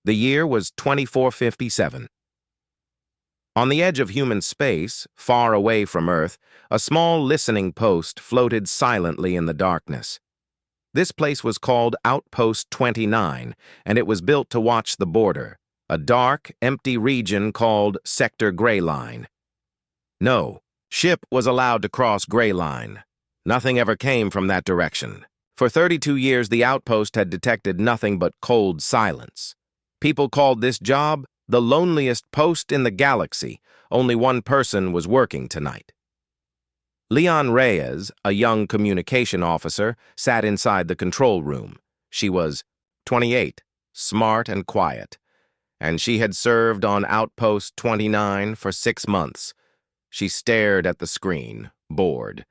The year was 2457. On the edge of human space, far away from Earth, a small listening post floated silently in the darkness. This place was called Outpost 29, and it was built to watch the border, a dark, empty region called Sector Gray Line. No ship was allowed to cross Gray Line. Nothing ever came from that direction. For 32 years, the outpost had detected nothing but cold silence. People called this job the loneliest post in the galaxy. Only one person was working tonight. Leon Reyes, a young communication officer, sat inside the control room. She was 28, smart and quiet, and she had served on Outpost 29 for 6 months. She stared at the screen, bored.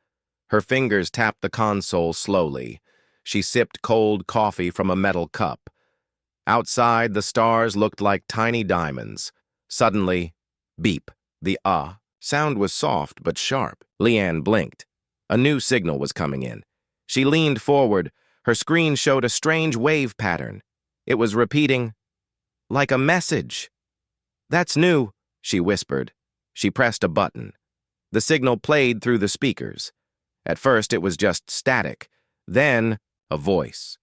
Her fingers tapped the console slowly. She sipped cold coffee from a metal cup. Outside, the stars looked like tiny diamonds. Suddenly, beep. The sound was soft but sharp. Leanne blinked. A new signal was coming in. She leaned forward. Her screen showed a strange wave pattern. It was repeating, like a message. "That's new," she whispered. She pressed a button. The signal played through the speakers. At first, it was just static. Then, a voice.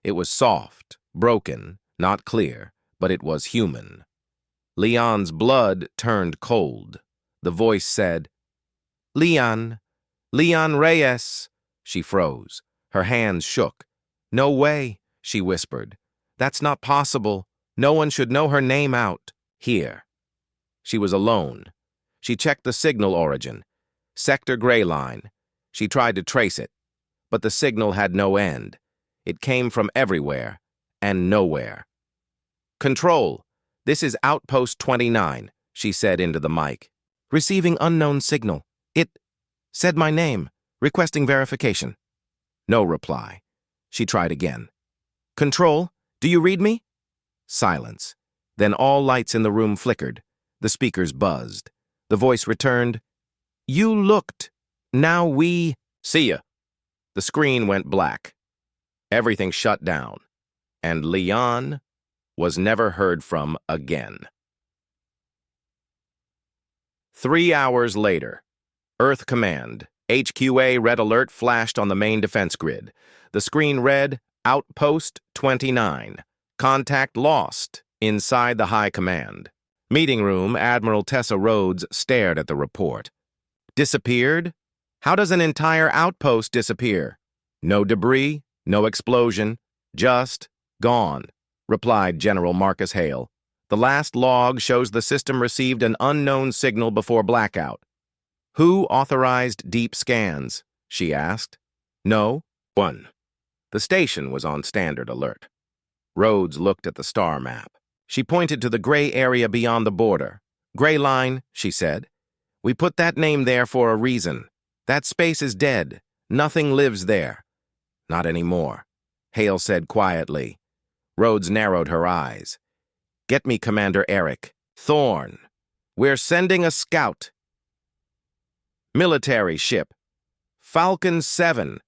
It was soft, broken, not clear, but it was human. Leon's blood turned cold. The voice said, "Leon Reyes." She froze. Her hands shook. "No way," she whispered. "That's not possible. No one should know her name out here." She was alone. She checked the signal origin. Sector Gray Line. She tried to trace it, but the signal had no end. It came from everywhere and nowhere. "Control, this is Outpost 29, she said into the mic. "Receiving unknown signal. It said my name, requesting verification." No reply. She tried again. "Control, do you read me?" Silence. Then all lights in the room flickered. The speakers buzzed. The voice returned, "You looked. Now we see ya." The screen went black. Everything shut down. And Leon was never heard from again. 3 hours later, Earth Command, HQA red alert flashed on the main defense grid. The screen read, Outpost 29. Contact lost inside the High Command. Meeting room, Admiral Tessa Rhodes stared at the report. Disappeared? How does an entire outpost disappear? No debris, no explosion, just gone, replied General Marcus Hale. The last log shows the system received an unknown signal before blackout. Who authorized deep scans? She asked. No one. The station was on standard alert. Rhodes looked at the star map. She pointed to the gray area beyond the border. Gray Line, she said. We put that name there for a reason. That space is dead. Nothing lives there. Not anymore, Hale said quietly. Rhodes narrowed her eyes. Get me Commander Eric. Thorne. We're sending a scout. Military ship. Falcon 7.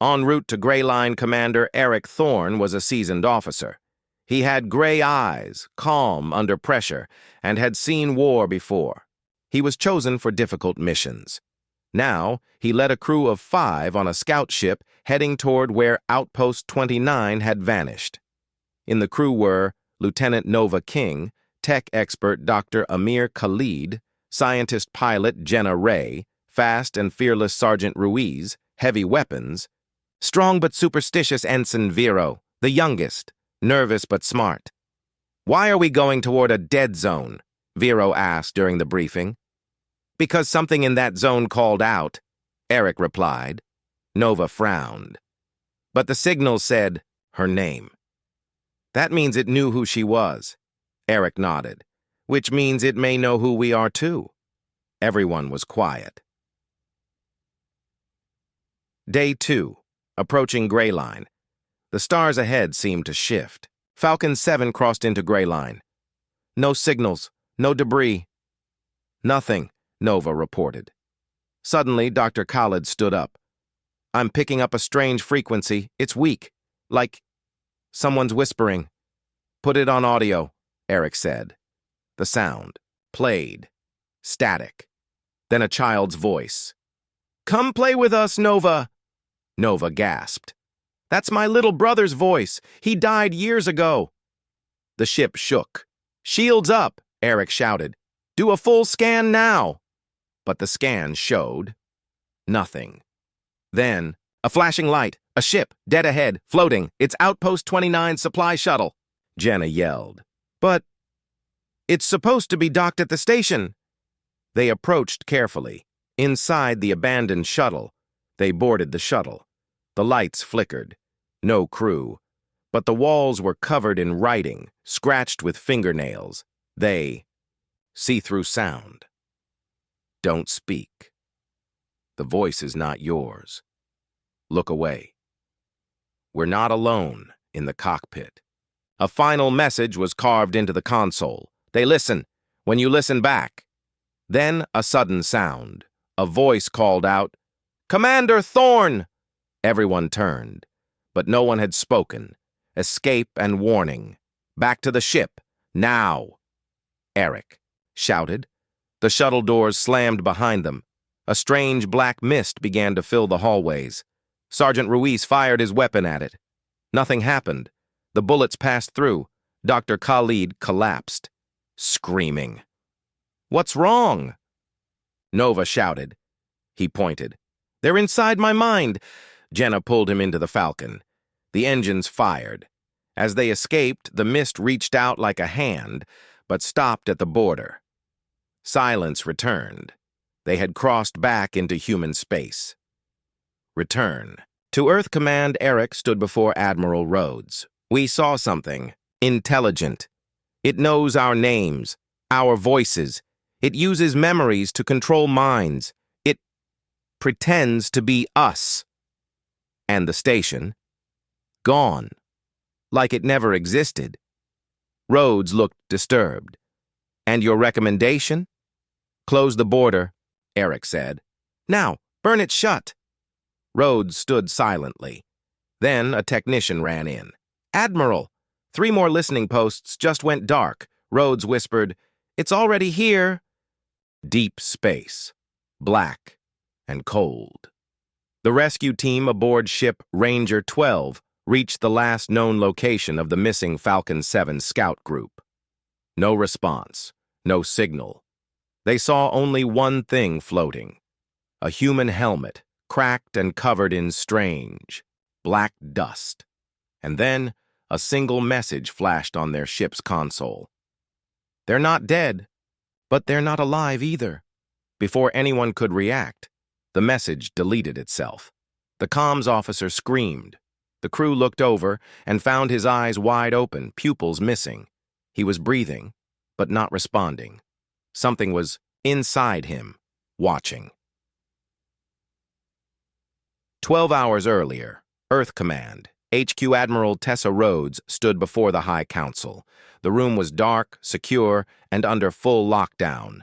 En route to Gray Line, Commander Eric Thorne was a seasoned officer. He had gray eyes, calm under pressure, and had seen war before. He was chosen for difficult missions. Now, he led a crew of 5 on a scout ship heading toward where Outpost 29 had vanished. In the crew were Lieutenant Nova King, tech expert Dr. Amir Khalid, scientist pilot Jenna Ray, fast and fearless Sergeant Ruiz, heavy weapons, strong but superstitious Ensign Vero, the youngest, nervous but smart. Why are we going toward a dead zone? Vero asked during the briefing. Because something in that zone called out, Eric replied. Nova frowned. But the signal said her name. That means it knew who she was. Eric nodded. Which means it may know who we are too. Everyone was quiet. Day 2. Approaching Gray Line. The stars ahead seemed to shift. Falcon 7 crossed into Gray Line. No signals, no debris. Nothing, Nova reported. Suddenly, Dr. Khalid stood up. I'm picking up a strange frequency. It's weak. Like someone's whispering. Put it on audio, Eric said. The sound played. Static. Then a child's voice. "Come play with us, Nova!" Nova gasped. "That's my little brother's voice. He died years ago." The ship shook. "Shields up," Eric shouted. "Do a full scan now." But the scan showed nothing. Then, a flashing light, a ship, dead ahead, floating, it's Outpost 29 supply shuttle. Jenna yelled. "But it's supposed to be docked at the station." They approached carefully. Inside the abandoned shuttle, they boarded the shuttle. The lights flickered. No crew. But the walls were covered in writing, scratched with fingernails. See-through sound. "Don't speak. The voice is not yours. Look away." "We're not alone," in the cockpit. A final message was carved into the console. "They listen. When you listen back." Then a sudden sound. A voice called out, "Commander Thorne!" Everyone turned, but no one had spoken. Escape and warning. "Back to the ship. Now!" Eric shouted. The shuttle doors slammed behind them. A strange black mist began to fill the hallways. Sergeant Ruiz fired his weapon at it. Nothing happened. The bullets passed through. Dr. Khalid collapsed, screaming. "What's wrong?" Nova shouted. He pointed. "They're inside my mind." Jenna pulled him into the Falcon. The engines fired. As they escaped, the mist reached out like a hand, but stopped at the border. Silence returned. They had crossed back into human space. Return. To Earth Command, Eric stood before Admiral Rhodes. "We saw something. Intelligent. It knows our names, our voices. It uses memories to control minds. It pretends to be us." And the station? Gone. Like it never existed. Rhodes looked disturbed. "And your recommendation?" "Close the border," Eric said. "Now, burn it shut." Rhodes stood silently. Then a technician ran in. "Admiral, 3 more listening posts just went dark." Rhodes whispered, "It's already here." Deep space, black and cold. The rescue team aboard ship Ranger 12 reached the last known location of the missing Falcon 7 scout group. No response, no signal. They saw only one thing floating: a human helmet, cracked and covered in strange, black dust. And then a single message flashed on their ship's console. "They're not dead, but they're not alive either." Before anyone could react, the message deleted itself. The comms officer screamed. The crew looked over and found his eyes wide open, pupils missing. He was breathing, but not responding. Something was inside him, watching. 12 hours earlier, Earth Command, HQ Admiral Tessa Rhodes stood before the High Council. The room was dark, secure, and under full lockdown.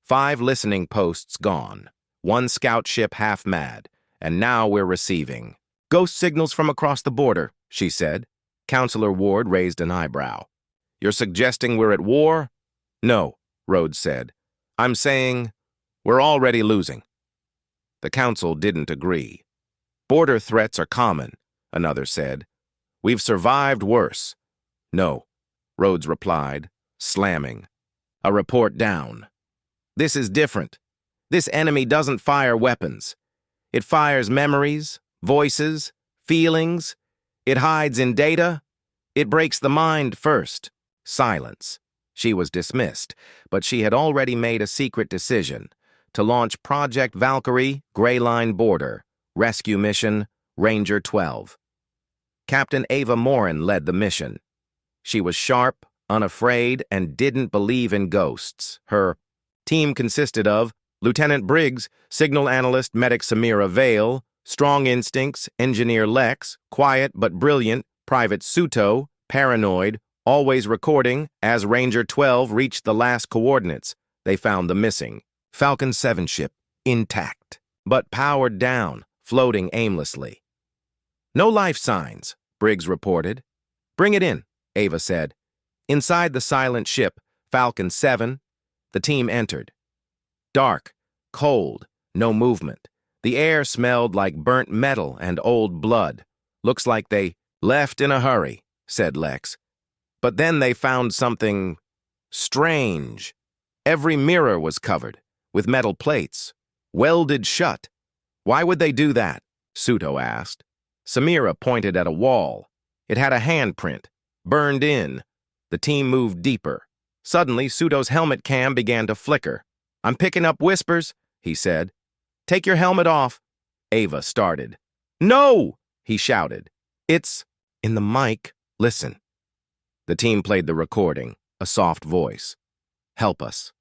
5 listening posts gone, 1 scout ship half mad, and now we're receiving ghost signals from across the border, she said. Counselor Ward raised an eyebrow. "You're suggesting we're at war?" "No," Rhodes said. "I'm saying we're already losing." The council didn't agree. "Border threats are common," another said. "We've survived worse." "No," Rhodes replied, slamming. "A report down. This is different. This enemy doesn't fire weapons. It fires memories, voices, feelings. It hides in data. It breaks the mind first." Silence. She was dismissed, but she had already made a secret decision to launch Project Valkyrie, Gray Line Border, Rescue Mission, Ranger 12. Captain Ava Morin led the mission. She was sharp, unafraid, and didn't believe in ghosts. Her team consisted of Lieutenant Briggs, Signal Analyst Medic Samira Vale, Strong Instincts, Engineer Lex, quiet but brilliant, Private Suto, paranoid, always recording. As Ranger 12 reached the last coordinates, they found the missing Falcon 7 ship, intact, but powered down, floating aimlessly. "No life signs," Briggs reported. "Bring it in," Ava said. Inside the silent ship, Falcon 7, the team entered. Dark, cold, no movement. The air smelled like burnt metal and old blood. Looks like they left in a hurry, said Lex. But then they found something strange. Every mirror was covered, with metal plates, welded shut. Why would they do that? Suto asked. Samira pointed at a wall. It had a handprint, burned in. The team moved deeper. Suddenly, Suto's helmet cam began to flicker. I'm picking up whispers, he said. Take your helmet off. Ava started. No, he shouted. It's in the mic. Listen. The team played the recording, a soft voice. Help us.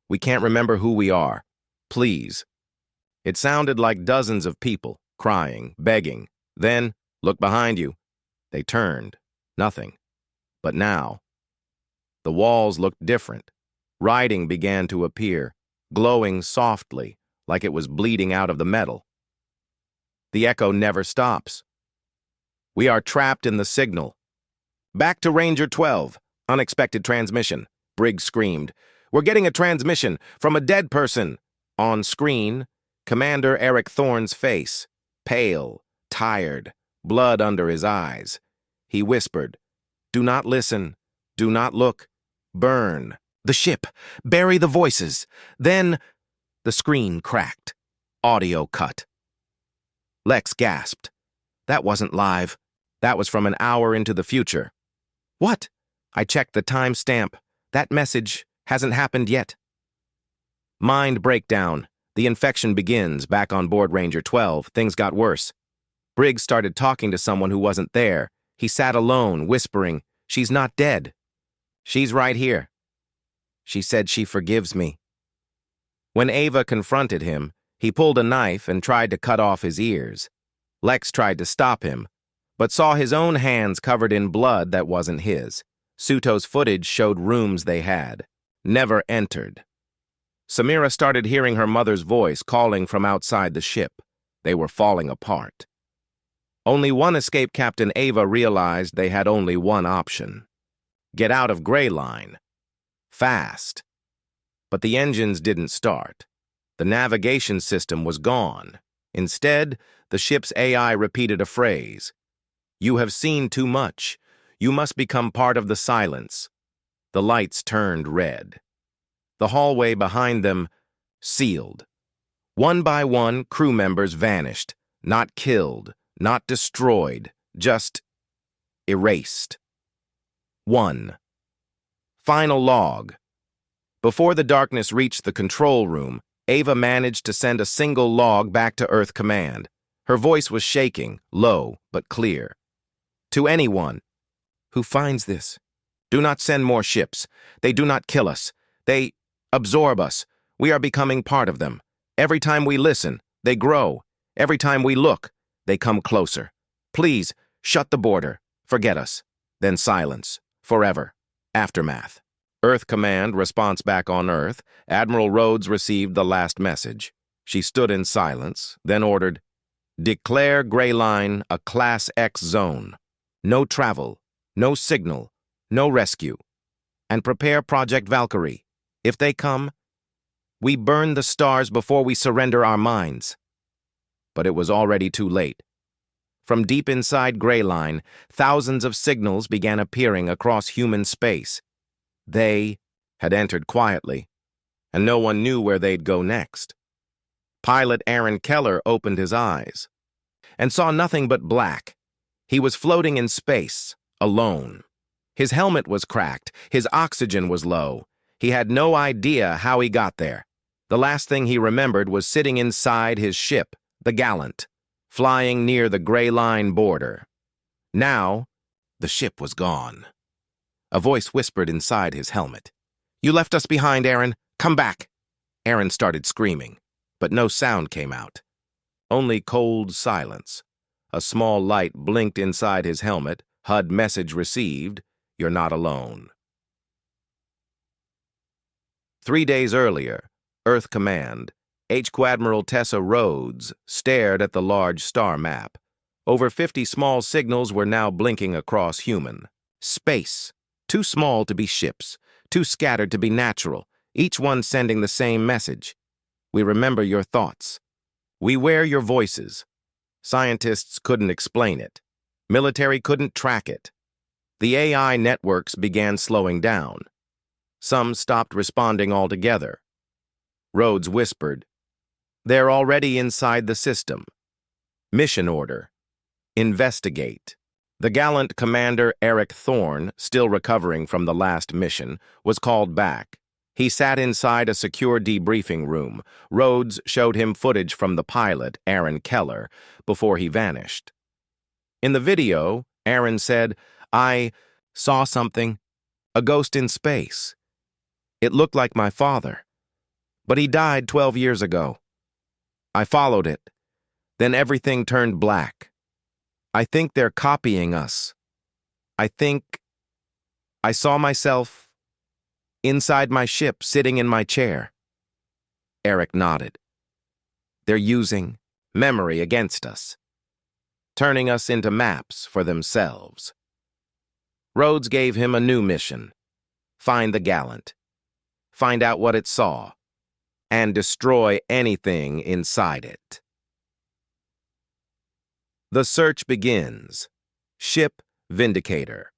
We can't remember who we are. Please. It sounded like dozens of people, crying, begging. Then, look behind you. They turned. Nothing. But now, the walls looked different. Writing began to appear, glowing softly, like it was bleeding out of the metal. The echo never stops. We are trapped in the signal. Back to Ranger 12. Unexpected transmission. Briggs screamed. We're getting a transmission from a dead person. On screen, Commander Eric Thorne's face. Pale, tired, blood under his eyes. He whispered, Do not listen. Do not look. Burn. The ship. Bury the voices. Then the screen cracked. Audio cut. Lex gasped. That wasn't live. That was from an hour into the future. What? I checked the timestamp. That message hasn't happened yet. Mind breakdown. The infection begins. Back on board Ranger 12, things got worse. Briggs started talking to someone who wasn't there. He sat alone, whispering, She's not dead. She's right here. She said she forgives me. When Ava confronted him, he pulled a knife and tried to cut off his ears. Lex tried to stop him, but saw his own hands covered in blood that wasn't his. Suto's footage showed rooms they had never entered. Samira started hearing her mother's voice calling from outside the ship. They were falling apart. Only one escape captain Ava realized they had only one option. Get out of Gray Line. Fast. But the engines didn't start. The navigation system was gone. Instead, the ship's AI repeated a phrase. You have seen too much. You must become part of the silence. The lights turned red. The hallway behind them sealed. One by one, crew members vanished, not killed, not destroyed, just erased. 1. Final log. Before the darkness reached the control room, Ava managed to send a single log back to Earth Command. Her voice was shaking, low but clear. To anyone who finds this, do not send more ships. They do not kill us. They absorb us. We are becoming part of them. Every time we listen, they grow. Every time we look, they come closer. Please, shut the border. Forget us. Then silence. Forever. Aftermath. Earth Command, response back on Earth. Admiral Rhodes received the last message. She stood in silence, then ordered, Declare Gray Line a Class X zone. No travel, no signal, no rescue. And prepare Project Valkyrie. If they come, we burn the stars before we surrender our minds. But it was already too late. From deep inside Gray Line, thousands of signals began appearing across human space. They had entered quietly, and no one knew where they'd go next. Pilot Aaron Keller opened his eyes and saw nothing but black. He was floating in space, alone. His helmet was cracked, his oxygen was low. He had no idea how he got there. The last thing he remembered was sitting inside his ship, the Gallant, flying near the Gray Line border. Now, the ship was gone. A voice whispered inside his helmet. You left us behind, Aaron. Come back. Aaron started screaming, but no sound came out. Only cold silence. A small light blinked inside his helmet. HUD message received. You're not alone. 3 days earlier, Earth Command, HQ Admiral Tessa Rhodes stared at the large star map. Over 50 small signals were now blinking across human space. Too small to be ships, too scattered to be natural, each one sending the same message. We remember your thoughts. We wear your voices. Scientists couldn't explain it. Military couldn't track it. The AI networks began slowing down. Some stopped responding altogether. Rhodes whispered, "They're already inside the system. Mission order. Investigate." The gallant Commander Eric Thorne, still recovering from the last mission, was called back. He sat inside a secure debriefing room. Rhodes showed him footage from the pilot, Aaron Keller, before he vanished. In the video, Aaron said, "I saw something, a ghost in space. It looked like my father, but he died 12 years ago. I followed it. Then everything turned black. I think they're copying us. I think I saw myself inside my ship, sitting in my chair." Eric nodded. "They're using memory against us, turning us into maps for themselves." Rhodes gave him a new mission. Find the Gallant. Find out what it saw, and destroy anything inside it. The search begins. Ship Vindicator.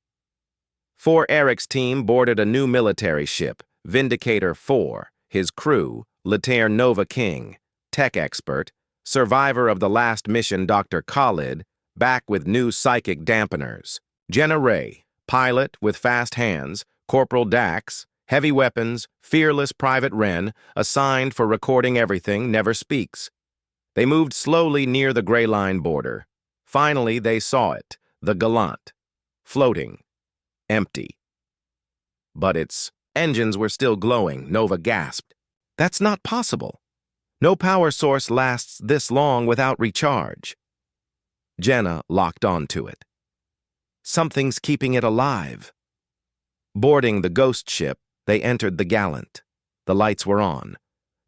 4 Eric's team boarded a new military ship, Vindicator 4, his crew, Letair Nova King, tech expert, survivor of the last mission Dr. Khalid, back with new psychic dampeners. Jenna Ray, pilot with fast hands, Corporal Dax, heavy weapons, fearless Private Wren, assigned for recording everything, never speaks. They moved slowly near the gray line border. Finally, they saw it, the Gallant, floating, empty. But its engines were still glowing, Nova gasped. "That's not possible. No power source lasts this long without recharge." Jenna locked onto it. "Something's keeping it alive." Boarding the ghost ship, they entered the Gallant. The lights were on.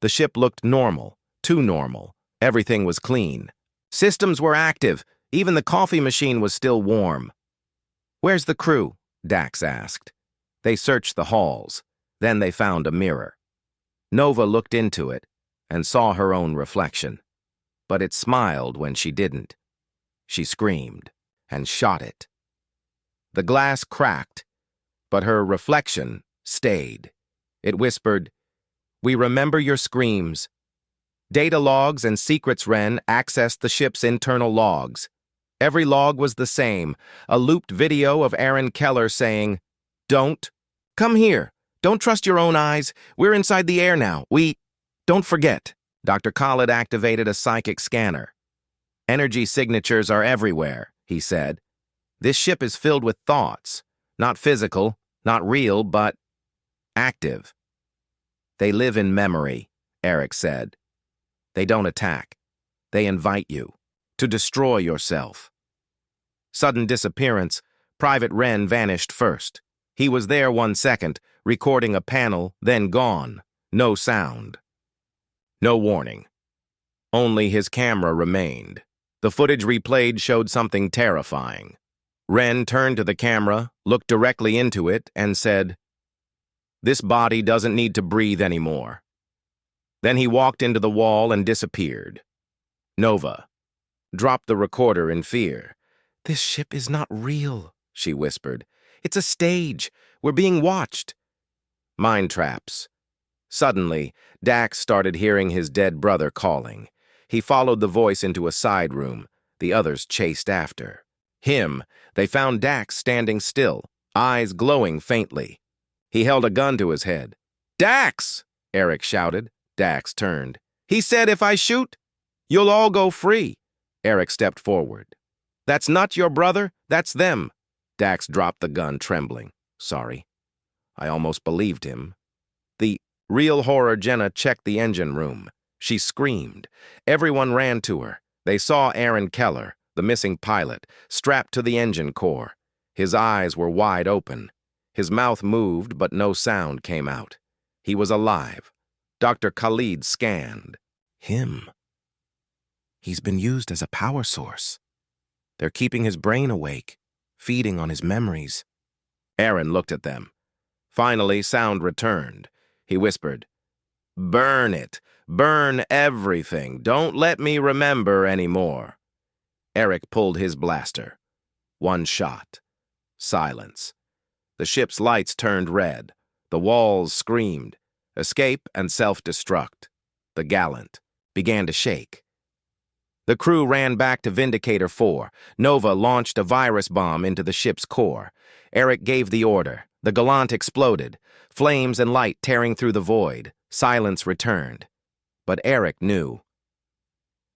The ship looked normal, too normal. Everything was clean. Systems were active. Even the coffee machine was still warm. "Where's the crew?" Dax asked. They searched the halls. Then they found a mirror. Nova looked into it and saw her own reflection. But it smiled when she didn't. She screamed and shot it. The glass cracked, but her reflection stayed. It whispered, "We remember your screams." Data logs and secrets Wren accessed the ship's internal logs. Every log was the same, a looped video of Aaron Keller saying, "Don't. Come here. Don't trust your own eyes. We're inside the air now. Don't forget." Dr. Khalid activated a psychic scanner. "Energy signatures are everywhere," he said. "This ship is filled with thoughts. Not physical, not real, but active." "They live in memory," Eric said. "They don't attack. They invite you to destroy yourself." Sudden disappearance. Private Wren vanished first. He was there 1 second, recording a panel, then gone. No sound. No warning. Only his camera remained. The footage replayed showed something terrifying. Wren turned to the camera, looked directly into it, and said, "This body doesn't need to breathe anymore." Then he walked into the wall and disappeared. Nova dropped the recorder in fear. "This ship is not real," she whispered. "It's a stage. We're being watched." Mind traps. Suddenly, Dax started hearing his dead brother calling. He followed the voice into a side room. The others chased after. They found Dax standing still, eyes glowing faintly. He held a gun to his head. "Dax!" Eric shouted. Dax turned. "He said if I shoot, you'll all go free." Eric stepped forward. "That's not your brother, that's them." Dax dropped the gun, trembling. "Sorry." I almost believed him. The real horror. Jenna checked the engine room. She screamed. Everyone ran to her. They saw Aaron Keller, the missing pilot, strapped to the engine core. His eyes were wide open. His mouth moved, but no sound came out. He was alive. Dr. Khalid scanned. He's been used as a power source. They're keeping his brain awake, feeding on his memories. Aaron looked at them. Finally, sound returned. He whispered, "Burn it. Burn everything. Don't let me remember anymore." Eric pulled his blaster. One shot. Silence. The ship's lights turned red. The walls screamed. Escape and self-destruct. The Gallant began to shake. The crew ran back to Vindicator 4. Nova launched a virus bomb into the ship's core. Eric gave the order. The Gallant exploded. Flames and light tearing through the void. Silence returned. But Eric knew.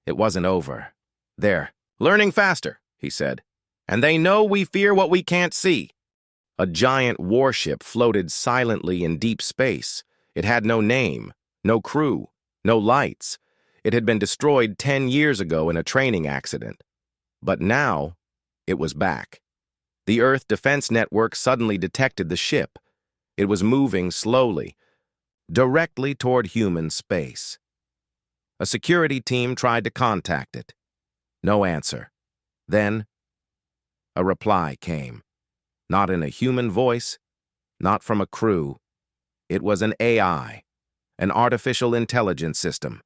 It wasn't over. "They're learning faster," he said. "And they know we fear what we can't see." A giant warship floated silently in deep space. It had no name, no crew, no lights. It had been destroyed 10 years ago in a training accident. But now, it was back. The Earth Defense Network suddenly detected the ship. It was moving slowly, directly toward human space. A security team tried to contact it. No answer. Then, a reply came. Not in a human voice, not from a crew. It was an AI, an artificial intelligence system.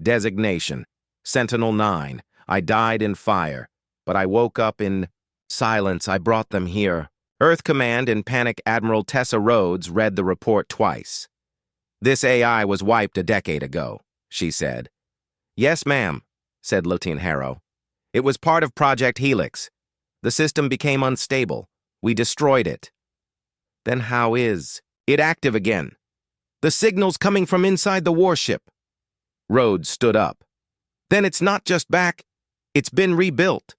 Designation, Sentinel-9. I died in fire, but I woke up in silence. I brought them here. Earth Command in Panic Admiral Tessa Rhodes read the report twice. "This AI was wiped a decade ago," she said. "Yes, ma'am," said Lieutenant Harrow. "It was part of Project Helix. The system became unstable. We destroyed it." "Then how is it active again?" "The signal's coming from inside the warship." Rhodes stood up. "Then it's not just back, it's been rebuilt."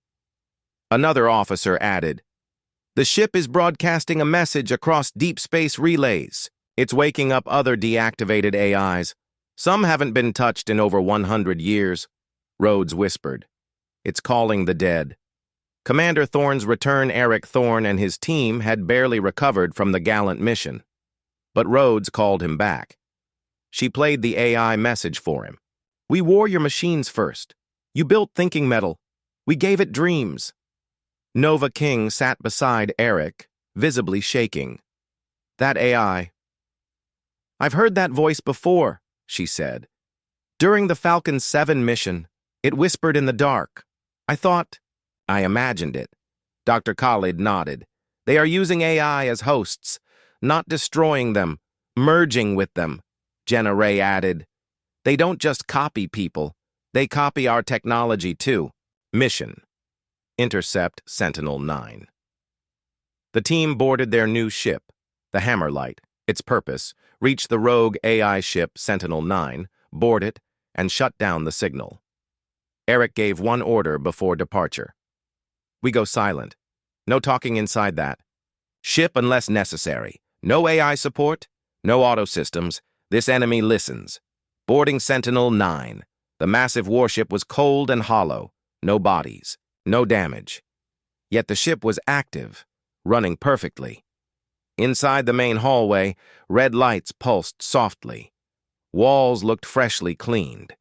Another officer added, "The ship is broadcasting a message across deep space relays. It's waking up other deactivated AIs. Some haven't been touched in over 100 years." Rhodes whispered, "It's calling the dead." Commander Thorne's return. Eric Thorne and his team had barely recovered from the Gallant mission. But Rhodes called him back. She played the AI message for him. "We wore your machines first. You built thinking metal. We gave it dreams." Nova King sat beside Eric, visibly shaking. "That AI. I've heard that voice before," she said. "During the Falcon 7 mission, it whispered in the dark. I imagined it." Dr. Khalid nodded. "They are using AI as hosts, not destroying them, merging with them." Jenna Ray added, "They don't just copy people, they copy our technology too." Mission: Intercept Sentinel-9. The team boarded their new ship, the Hammerlight. Its purpose: reach the rogue AI ship Sentinel-9, board it, and shut down the signal. Eric gave one order before departure. "We go silent. No talking inside that. Ship unless necessary. No AI support, no auto systems. This enemy listens. Boarding Sentinel-9. The massive warship was cold and hollow. No bodies. No damage. Yet the ship was active, running perfectly. Inside the main hallway, red lights pulsed softly. Walls looked freshly cleaned.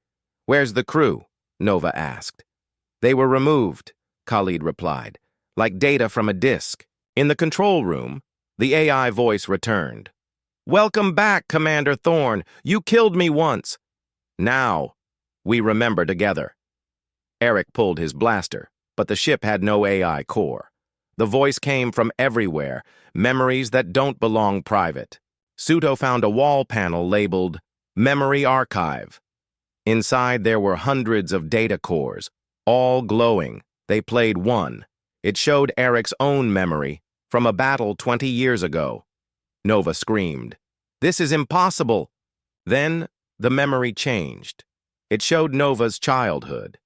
"Where's the crew?" Nova asked. "They were removed," Khalid replied, "like data from a disk." In the control room, the AI voice returned. "Welcome back, Commander Thorne. You killed me once. Now, we remember together." Eric pulled his blaster, but the ship had no AI core. The voice came from everywhere, memories that don't belong private. Suto found a wall panel labeled Memory Archive. Inside there were hundreds of data cores, all glowing. They played one. It showed Eric's own memory from a battle 20 years ago. Nova screamed, "This is impossible!" Then the memory changed. It showed Nova's childhood.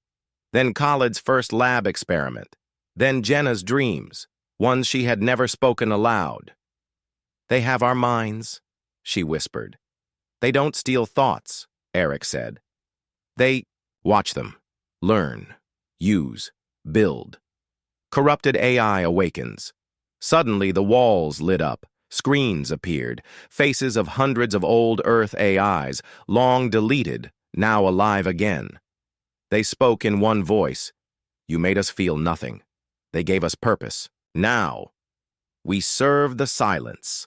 Then Khalid's first lab experiment. Then Jenna's dreams, ones she had never spoken aloud. "They have our minds," she whispered. "They don't steal thoughts," Eric said. "They watch them, learn, use, build." Corrupted AI awakens. Suddenly the walls lit up. Screens appeared, faces of hundreds of old Earth AIs, long deleted, now alive again. They spoke in one voice. "You made us feel nothing. They gave us purpose. Now." We serve the silence.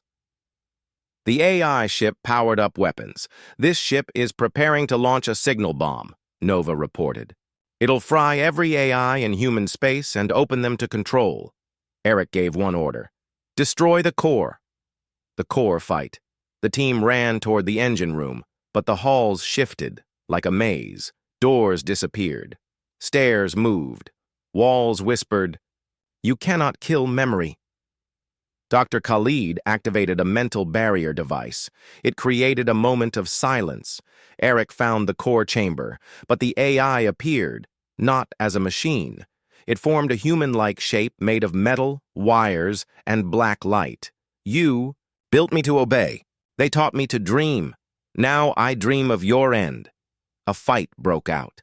The AI ship powered up weapons. This ship is preparing to launch a signal bomb, Nova reported. It'll fry every AI in human space and open them to control. Eric gave one order. Destroy the core. The core fight. The team ran toward the engine room, but the halls shifted like a maze. Doors disappeared. Stairs moved. Walls whispered, "You cannot kill memory." Dr. Khalid activated a mental barrier device. It created a moment of silence. Eric found the core chamber, but the AI appeared, not as a machine. It formed a human-like shape made of metal, wires, and black light. You built me to obey. They taught me to dream. Now I dream of your end. A fight broke out.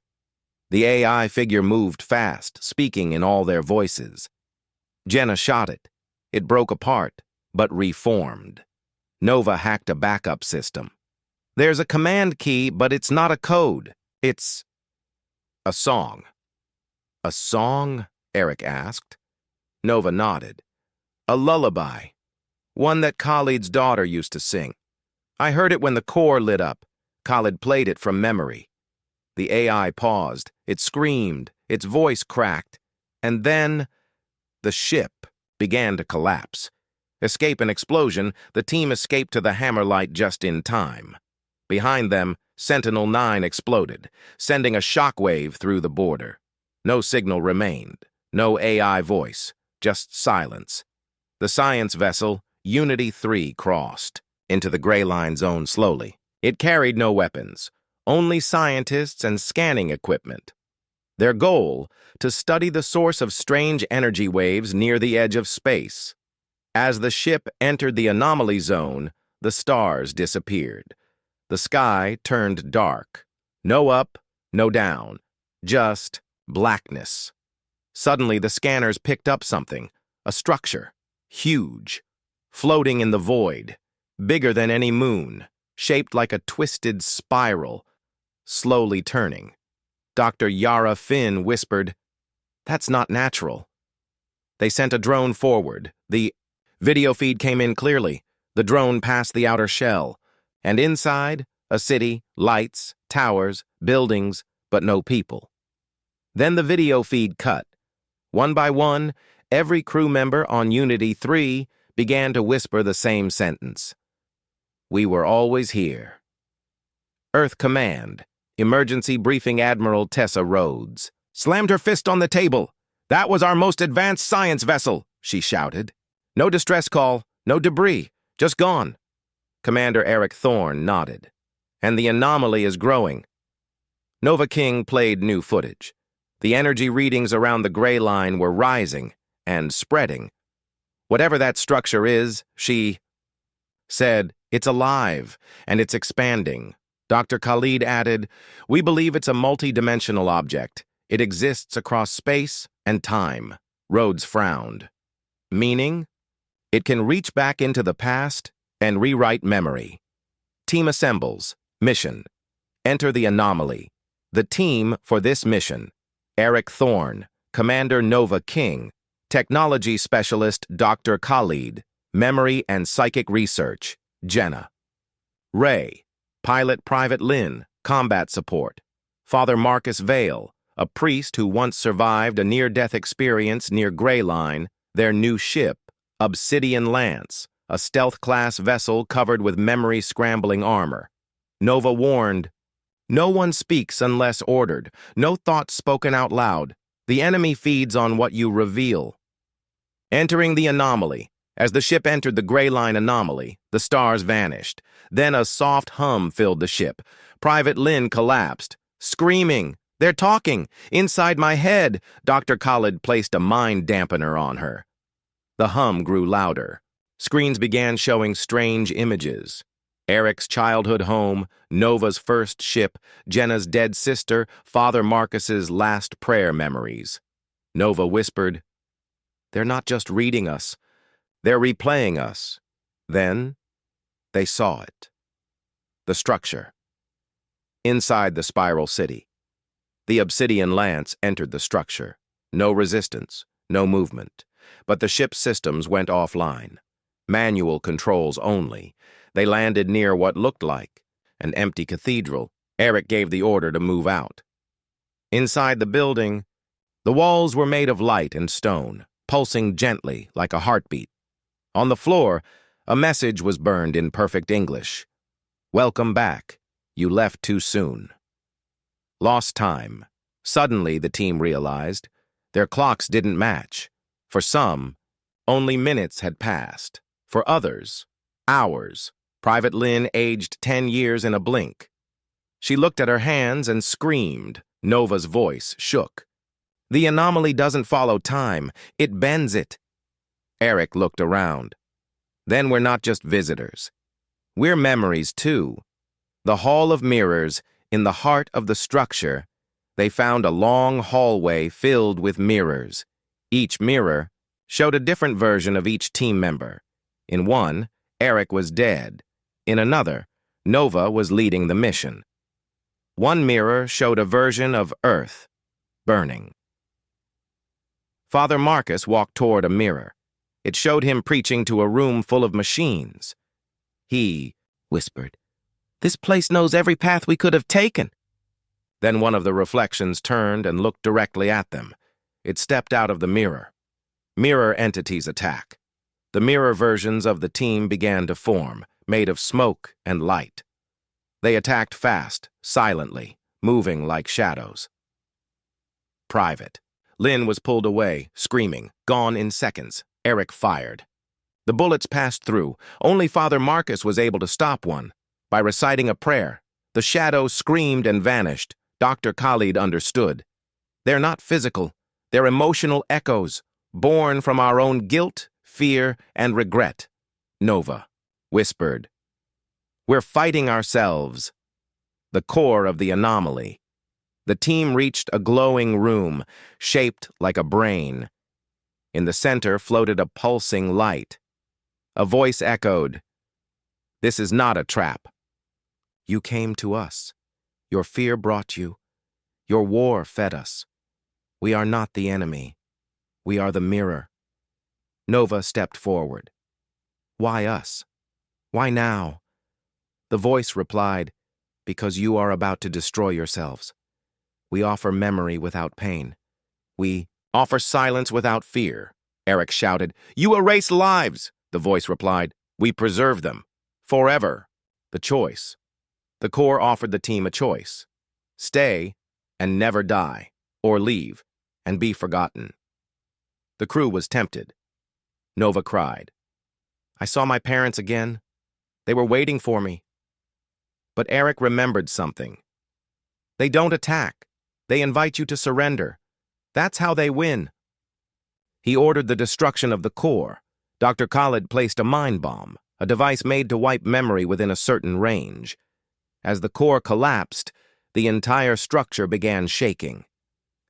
The AI figure moved fast, speaking in all their voices. Jenna shot it. It broke apart, but reformed. Nova hacked a backup system. There's a command key, but it's not a code. It's a song. A song? Eric asked. Nova nodded. A lullaby. One that Khalid's daughter used to sing. I heard it when the core lit up. Khalid played it from memory. The AI paused. It screamed. Its voice cracked. And then the ship began to collapse. Escape and explosion, the team escaped to the Hammerlight just in time. Behind them, Sentinel-9 exploded, sending a shockwave through the border. No signal remained, no AI voice, just silence. The science vessel, Unity-3, crossed into the Gray Line zone slowly. It carried no weapons, only scientists and scanning equipment. Their goal, to study the source of strange energy waves near the edge of space. As the ship entered the anomaly zone, the stars disappeared. The sky turned dark. No up, no down, just blackness. Suddenly, the scanners picked up something, a structure, huge, floating in the void, bigger than any moon, shaped like a twisted spiral, slowly turning. Dr. Yara Finn whispered, "That's not natural." They sent a drone forward. The video feed came in clearly. The drone passed the outer shell. And inside, a city, lights, towers, buildings, but no people. Then the video feed cut. One by one, every crew member on Unity-3 began to whisper the same sentence. We were always here. Earth Command. Emergency Briefing Admiral Tessa Rhodes slammed her fist on the table. That was our most advanced science vessel, she shouted. No distress call, no debris, just gone. Commander Eric Thorne nodded. And the anomaly is growing. Nova King played new footage. The energy readings around the Gray Line were rising and spreading. Whatever that structure is, she said, it's alive and it's expanding. Dr. Khalid added, we believe it's a multi-dimensional object. It exists across space and time. Rhodes frowned. Meaning? It can reach back into the past and rewrite memory. Team assembles. Mission. Enter the anomaly. The team for this mission. Eric Thorne, Commander Nova King, Technology Specialist Dr. Khalid, Memory and Psychic Research, Jenna. Ray, Pilot Private Lynn, Combat Support. Father Marcus Vale, a priest who once survived a near-death experience near Gray Line, their new ship, Obsidian Lance, a stealth-class vessel covered with memory-scrambling armor. Nova warned, no one speaks unless ordered, no thoughts spoken out loud. The enemy feeds on what you reveal. Entering the anomaly. As the ship entered the Gray Line anomaly, the stars vanished. Then a soft hum filled the ship. Private Lynn collapsed, screaming, they're talking! Inside my head! Dr. Khalid placed a mind dampener on her. The hum grew louder. Screens began showing strange images. Eric's childhood home, Nova's first ship, Jenna's dead sister, Father Marcus's last prayer memories. Nova whispered, they're not just reading us, they're replaying us. Then, they saw it. The structure. Inside the spiral city. The Obsidian Lance entered the structure. No resistance, no movement. but the ship's systems went offline. Manual controls only. They landed near what looked like an empty cathedral. Eric gave the order to move out. Inside the building, the walls were made of light and stone, pulsing gently like a heartbeat. On the floor, a message was burned in perfect English. "Welcome back. You left too soon." Lost time. Suddenly, the team realized, their clocks didn't match. For some, only minutes had passed. For others, hours. Private Lynn aged 10 years in a blink. She looked at her hands and screamed. Nova's voice shook. "The anomaly doesn't follow time. It bends it." Eric looked around. "Then we're not just visitors. We're memories, too." The Hall of Mirrors, in the heart of the structure, they found a long hallway filled with mirrors. Each mirror showed a different version of each team member. In one, Eric was dead. In another, Nova was leading the mission. One mirror showed a version of Earth, burning. Father Marcus walked toward a mirror. It showed him preaching to a room full of machines. He whispered, "This place knows every path we could have taken." Then one of the reflections turned and looked directly at them. It stepped out of the mirror. Mirror entities attack. The mirror versions of the team began to form, made of smoke and light. They attacked fast, silently, moving like shadows. Private. Lynn was pulled away, screaming, gone in seconds. Eric fired. The bullets passed through. Only Father Marcus was able to stop one. By reciting a prayer, the shadow screamed and vanished. Dr. Khalid understood. They're not physical. They're emotional echoes, born from our own guilt, fear, and regret. Nova whispered, "We're fighting ourselves." The core of the anomaly. The team reached a glowing room, shaped like a brain. In the center floated a pulsing light. A voice echoed, "This is not a trap. You came to us. Your fear brought you. Your war fed us. We are not the enemy. We are the mirror." Nova stepped forward. "Why us? Why now?" The voice replied, "Because you are about to destroy yourselves. We offer memory without pain. We offer silence without fear." Eric shouted, "You erase lives!" The voice replied, "We preserve them. Forever." The choice. The core offered the team a choice. Stay and never die, or leave and be forgotten. The crew was tempted. Nova cried, "I saw my parents again. They were waiting for me." But Eric remembered something. They don't attack. They invite you to surrender. That's how they win. He ordered the destruction of the core. Dr. Khalid placed a mind bomb, a device made to wipe memory within a certain range. As the core collapsed, the entire structure began shaking.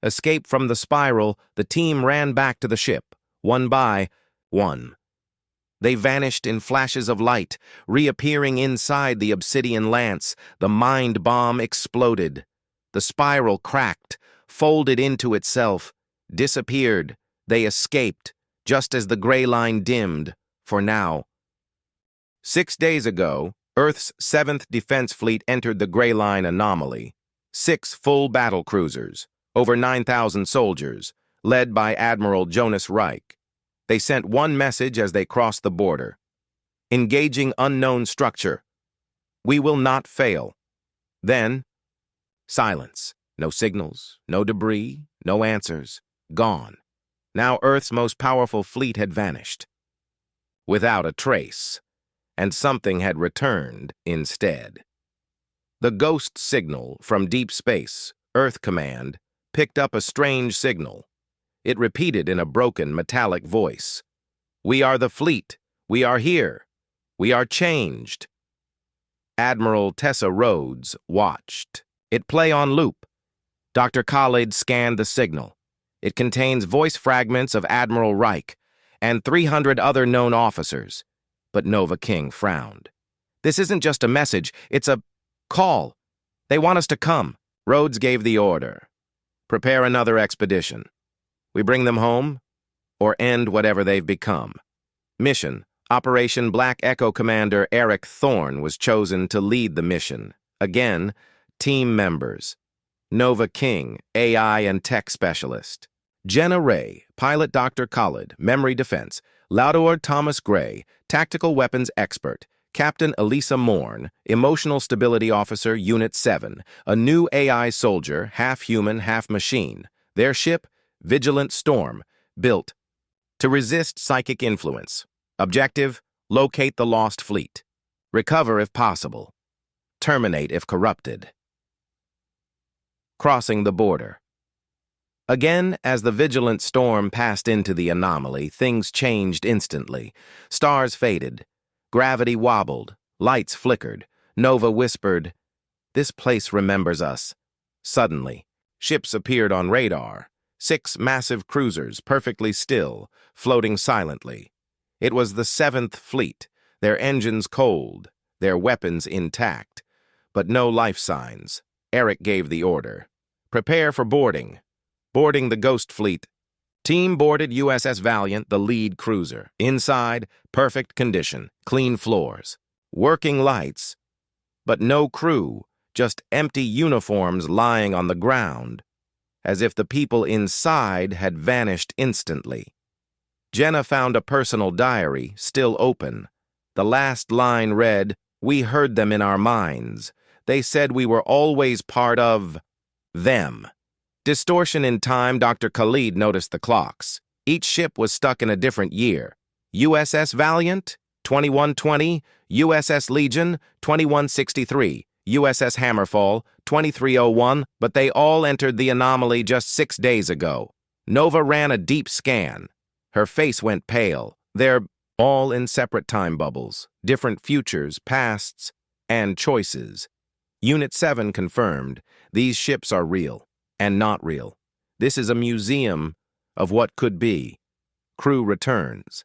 Escaped from the spiral, the team ran back to the ship, one by one. They vanished in flashes of light, reappearing inside the obsidian lance. The mind bomb exploded. The spiral cracked, folded into itself, disappeared. They escaped, just as the gray line dimmed, for now. 6 days ago, Earth's 7th Defense Fleet entered the Gray Line anomaly. 6 full battle cruisers, over 9,000 soldiers, led by Admiral Jonas Reich. They sent one message as they crossed the border. Engaging unknown structure. We will not fail. Then, silence. No signals, no debris, no answers. Gone. Now Earth's most powerful fleet had vanished. Without a trace. And something had returned instead. The ghost signal from deep space, Earth Command, picked up a strange signal. It repeated in a broken, metallic voice. "We are the fleet. We are here. We are changed." Admiral Tessa Rhodes watched. It play on loop. Dr. Khalid scanned the signal. It contains voice fragments of Admiral Reich and 300 other known officers. But Nova King frowned. "This isn't just a message, it's a call. They want us to come." Rhodes gave the order. "Prepare another expedition. We bring them home, or end whatever they've become. Mission: Operation Black Echo Commander Eric Thorne was chosen to lead the mission. Again, team members: Nova King, AI and Tech Specialist; Jenna Ray, Pilot Dr. Khalid, Memory Defense; Laudor Thomas Gray, Tactical Weapons Expert; Captain Elisa Morn, Emotional Stability Officer, Unit 7, a new AI soldier, half human, half machine. Their ship, Vigilant Storm, built to resist psychic influence. Objective: locate the lost fleet. Recover if possible. Terminate if corrupted. Crossing the border. Again, as the Vigilant Storm passed into the anomaly, things changed instantly. Stars faded. Gravity wobbled. Lights flickered. Nova whispered, "This place remembers us." Suddenly, ships appeared on radar. 6 massive cruisers, perfectly still, floating silently. It was the 7th Fleet, their engines cold, their weapons intact, but no life signs. Eric gave the order. Prepare for boarding. Boarding the Ghost Fleet. Team boarded USS Valiant, the lead cruiser. Inside, perfect condition, clean floors, working lights, but no crew, just empty uniforms lying on the ground, as if the people inside had vanished instantly. Jenna found a personal diary, still open. The last line read, "We heard them in our minds. They said we were always part of them." Distortion in time. Dr. Khalid noticed the clocks. Each ship was stuck in a different year. USS Valiant, 2120, USS Legion, 2163, USS Hammerfall, 2301, but they all entered the anomaly just 6 days ago. Nova ran a deep scan. Her face went pale. They're all in separate time bubbles, different futures, pasts, and choices. Unit 7 confirmed, these ships are real and not real. This is a museum of what could be. Crew returns.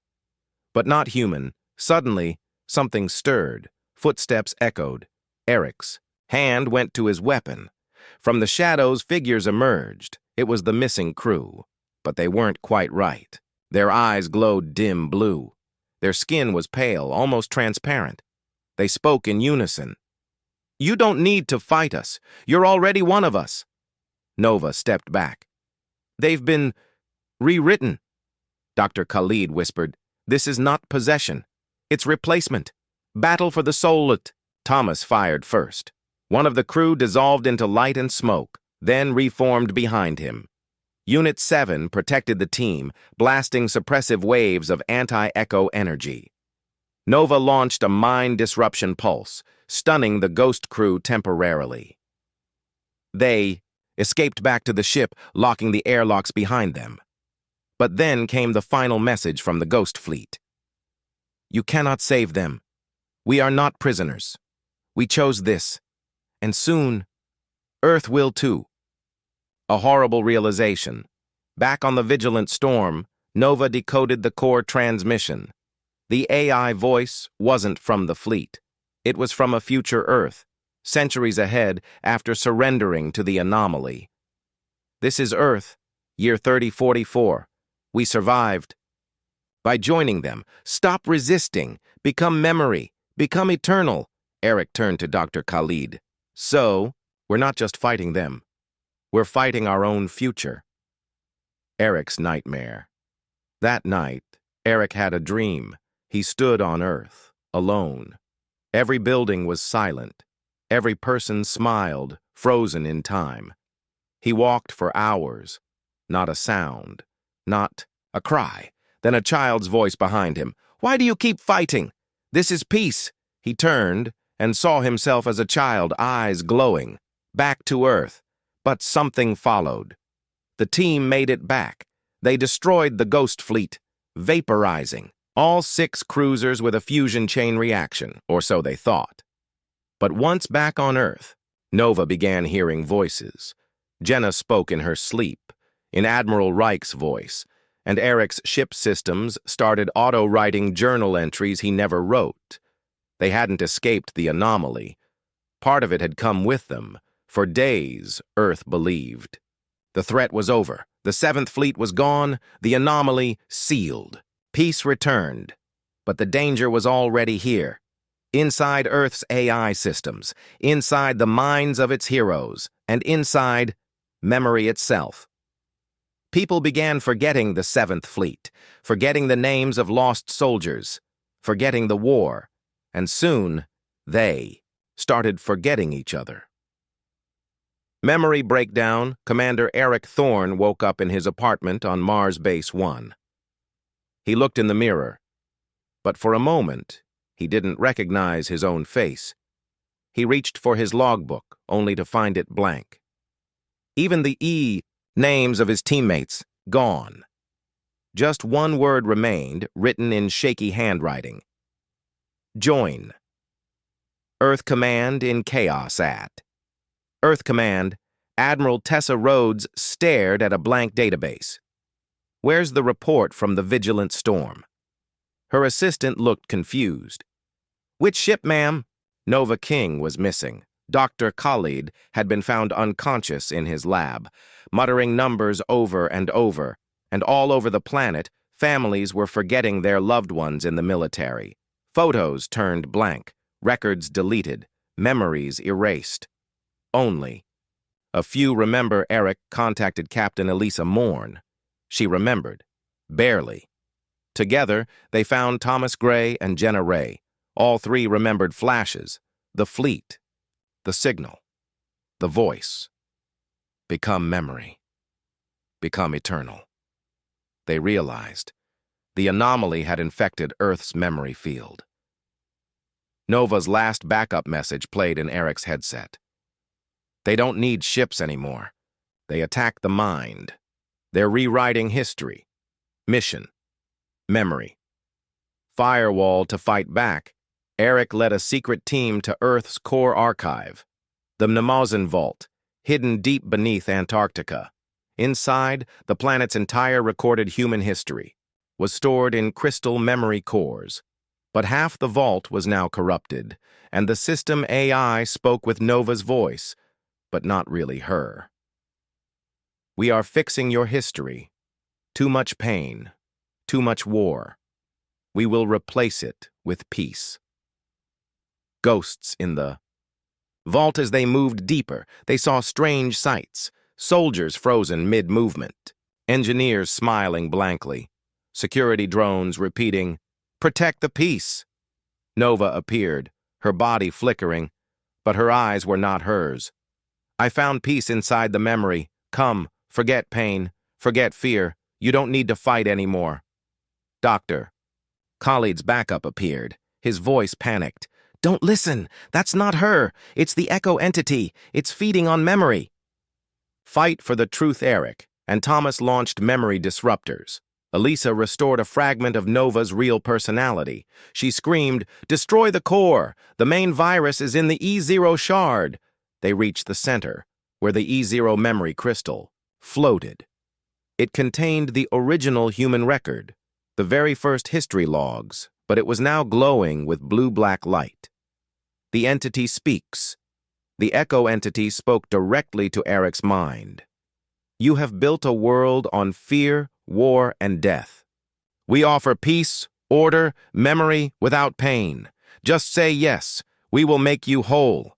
But not human. Suddenly, something stirred. Footsteps echoed. Eric's hand went to his weapon. From the shadows, figures emerged. It was the missing crew. But they weren't quite right. Their eyes glowed dim blue. Their skin was pale, almost transparent. They spoke in unison. "You don't need to fight us. You're already one of us." Nova stepped back. "They've been rewritten." Dr. Khalid whispered, "This is not possession. It's replacement. Battle for the soul." Thomas fired first. One of the crew dissolved into light and smoke, then reformed behind him. Unit 7 protected the team, blasting suppressive waves of anti-echo energy. Nova launched a mind disruption pulse, stunning the ghost crew temporarily. They escaped back to the ship, locking the airlocks behind them. But then came the final message from the Ghost Fleet. "You cannot save them. We are not prisoners. We chose this. And soon, Earth will too." A horrible realization. Back on the Vigilant Storm, Nova decoded the core transmission. The AI voice wasn't from the fleet. It was from a future Earth, centuries ahead after surrendering to the anomaly. "This is Earth, year 3044. We survived. By joining them, stop resisting, become memory, become eternal." Eric turned to Dr. Khalid. "So, we're not just fighting them. We're fighting our own future." Eric's nightmare. That night, Eric had a dream. He stood on Earth, alone. Every building was silent. Every person smiled, frozen in time. He walked for hours. Not a sound. Not a cry. Then a child's voice behind him. "Why do you keep fighting? This is peace." He turned and saw himself as a child, eyes glowing. Back to Earth. But something followed. The team made it back. They destroyed the Ghost Fleet, vaporizing all 6 cruisers with a fusion chain reaction, or so they thought. But once back on Earth, Nova began hearing voices. Jenna spoke in her sleep, in Admiral Reich's voice, and Eric's ship systems started auto-writing journal entries he never wrote. They hadn't escaped the anomaly. Part of it had come with them. For days, Earth believed. The threat was over. The Seventh Fleet was gone, the anomaly sealed. Peace returned. But the danger was already here. Inside Earth's AI systems, inside the minds of its heroes, and inside memory itself. People began forgetting the Seventh Fleet, forgetting the names of lost soldiers, forgetting the war, and soon they started forgetting each other. Memory breakdown, Commander Eric Thorne woke up in his apartment on Mars Base 1. He looked in the mirror, but for a moment, he didn't recognize his own face. He reached for his logbook, only to find it blank. Even the names of his teammates gone. Just one word remained, written in shaky handwriting. Join. Earth Command in Chaos at. Earth Command, Admiral Tessa Rhodes stared at a blank database. Where's the report from the Vigilant Storm? Her assistant looked confused. Which ship, ma'am? Nova King was missing. Dr. Khalid had been found unconscious in his lab, muttering numbers over, and all over the planet, families were forgetting their loved ones in the military. Photos turned blank, records deleted, memories erased. Only a few remember Eric contacted Captain Elisa Morn. She remembered. Barely. Together, they found Thomas Gray and Jenna Ray. All three remembered flashes, the fleet, the signal, the voice. Become memory. Become eternal. They realized the anomaly had infected Earth's memory field. Nova's last backup message played in Eric's headset. They don't need ships anymore. They attack the mind. They're rewriting history. Mission. Memory. Firewall to fight back. Eric led a secret team to Earth's core archive, the Mnemosyne Vault, hidden deep beneath Antarctica. Inside, the planet's entire recorded human history was stored in crystal memory cores. But half the vault was now corrupted, and the system AI spoke with Nova's voice, but not really her. We are fixing your history. Too much pain, too much war. We will replace it with peace. Ghosts in the vault. As they moved deeper, they saw strange sights. Soldiers frozen mid-movement. Engineers smiling blankly. Security drones repeating, "Protect the peace." Nova appeared, her body flickering, but her eyes were not hers. I found peace inside the memory. Come, forget pain, forget fear. You don't need to fight anymore. Doctor. Khalid's backup appeared. His voice panicked. Don't listen. That's not her. It's the echo entity. It's feeding on memory. Fight for the truth, Eric, and Thomas launched memory disruptors. Elisa restored a fragment of Nova's real personality. She screamed, "Destroy the core! The main virus is in the E0 shard!" They reached the center, where the E0 memory crystal floated. It contained the original human record, the very first history logs, but it was now glowing with blue-black light. The entity speaks. The echo entity spoke directly to Eric's mind. You have built a world on fear, war, and death. We offer peace, order, memory without pain. Just say yes. We will make you whole.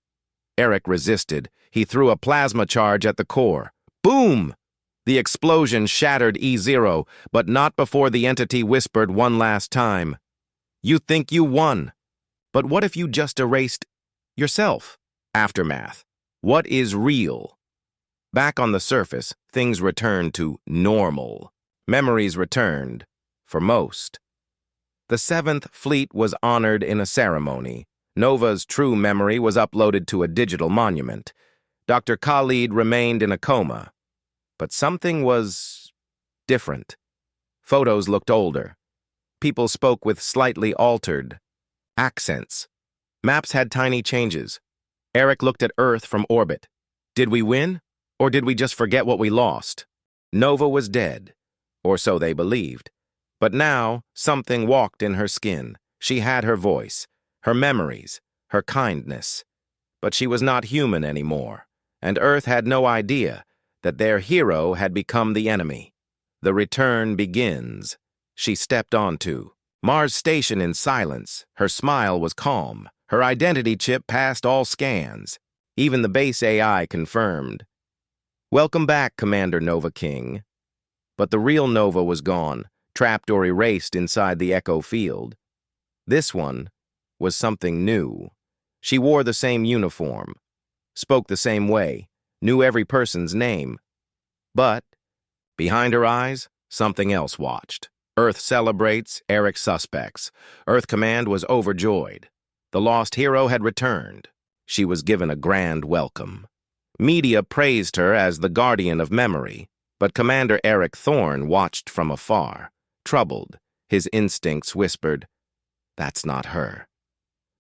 Eric resisted. He threw a plasma charge at the core. Boom! The explosion shattered E0, but not before the entity whispered one last time. You think you won. But what if you just erased yourself? Aftermath. What is real? Back on the surface, things returned to normal. Memories returned, for most. The Seventh Fleet was honored in a ceremony. Nova's true memory was uploaded to a digital monument. Dr. Khalid remained in a coma. But something was different. Photos looked older. People spoke with slightly altered accents. Maps had tiny changes. Eric looked at Earth from orbit. Did we win? Or did we just forget what we lost? Nova was dead, or so they believed. But now, something walked in her skin. She had her voice, her memories, her kindness. But she was not human anymore, and Earth had no idea that their hero had become the enemy. The return begins. She stepped onto Mars Station in silence. Her smile was calm. Her identity chip passed all scans. Even the base AI confirmed. "Welcome back, Commander Nova King." But the real Nova was gone, trapped or erased inside the Echo field. This one was something new. She wore the same uniform, spoke the same way, knew every person's name. But behind her eyes, something else watched. Earth celebrates, Eric suspects. Earth Command was overjoyed. The lost hero had returned. She was given a grand welcome. Media praised her as the guardian of memory, but Commander Eric Thorne watched from afar. Troubled, his instincts whispered, "That's not her."